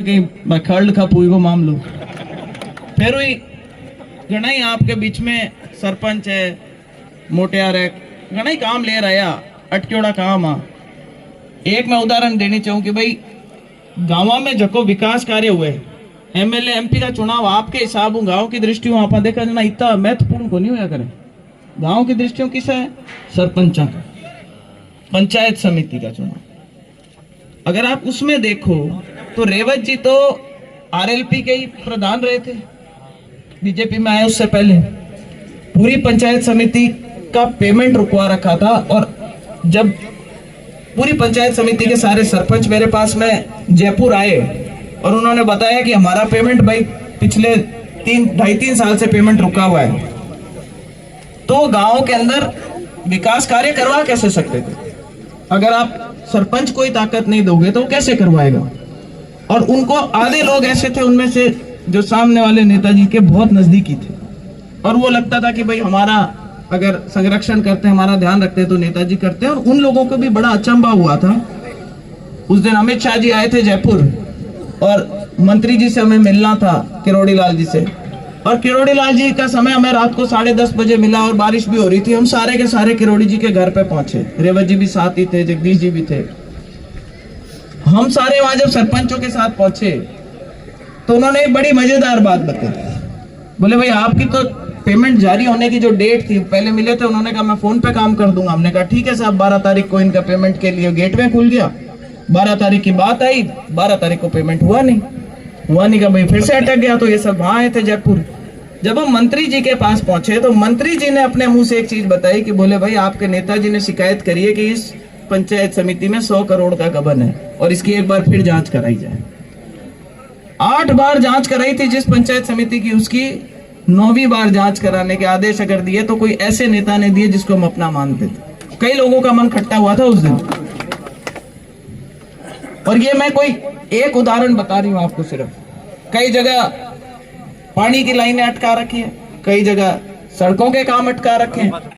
कि मैं खर्ड का पूरी को मामलो फिर हुई घना ही आपके बीच में सरपंच है, मोटियार है, घना ही काम ले रहा अटक्योड़ा काम आ। एक मैं उदाहरण देनी चाहूँ कि भाई गाँव में जको विकास कार्य हुए, एमएलए एमपी का चुनाव आपके हिसाब गांव की दृष्टियों आप देखा जाना इतना महत्वपूर्ण को नहीं होया करे। गांव की दृष्टियों किसा है? सरपंच का, पंचायत समिति का चुनाव। अगर आप उसमें देखो तो रेवत जी तो आरएलपी के ही प्रधान रहे थे, बीजेपी में आए उससे पहले। पूरी पंचायत समिति का पेमेंट रुकवा रखा था। और जब पूरी पंचायत समिति के सारे सरपंच मेरे पास में जयपुर आए और उन्होंने बताया कि हमारा पेमेंट भाई पिछले 2.5-3 साल से पेमेंट रुका हुआ है, तो गांव के अंदर विकास कार्य करवा कैसे सकते थे? अगर आप सरपंच को ही ताकत नहीं दोगे तो कैसे करवाएगा? और उनको आधे लोग ऐसे थे उनमें से जो सामने वाले नेताजी के बहुत नजदीकी थे, और वो लगता था कि भाई हमारा अगर संरक्षण करते हैं, हमारा ध्यान रखते हैं तो नेताजी करते हैं। और उन लोगों को भी बड़ा अचंभा हुआ था। उस दिन अमित शाह जी आए थे जयपुर और मंत्री जी से हमें मिलना था, किरोड़ी लाल जी से, और किरोड़ी लाल जी का समय हमें रात को 10:30 बजे मिला और बारिश भी हो रही थी। हम सारे के सारे किरोड़ी जी के घर पे पहुंचे, रेवत जी भी साथ ही थे, जगदीश जी भी थे। हम सारे वहां जब सरपंचों के साथ पहुंचे तो उन्होंने एक बड़ी मजेदार बात बताई। बोले भाई आपकी तो पेमेंट जारी होने की जो डेट थी, पहले मिले थे, उन्होंने कहा मैं फोन पे काम कर दूंगा। हमने कहा ठीक है साहब, 12 तारीख को इनका पेमेंट के लिए गेटवे खुल गया। 12 तारीख की बात आई, 12 तारीख को पेमेंट हुआ नहीं का भाई फिर से अटक गया। तो ये सब वहां आए थे जयपुर। जब हम मंत्री जी के पास पहुंचे तो मंत्री जी ने अपने मुंह से एक चीज बताई कि बोले भाई आपके नेताजी ने शिकायत करी है कि इस पंचायत समिति में 100 करोड़ का गबन है और इसकी एक बार फिर जांच कराई जाए। 8 बार जांच कराई थी जिस पंचायत समिति की, उसकी 9वीं बार जांच कराने के आदेश अगर दिए तो कोई ऐसे नेता ने दिए जिसको हम अपना मानते थे। कई लोगों का मन खट्टा हुआ था उस दिन। और ये मैं कोई एक उदाहरण बता रही हूं आपको सिर्फ। कई जगह पानी की लाइनें अटका रखी है, कई जगह सड़कों के काम अटका रखे हैं।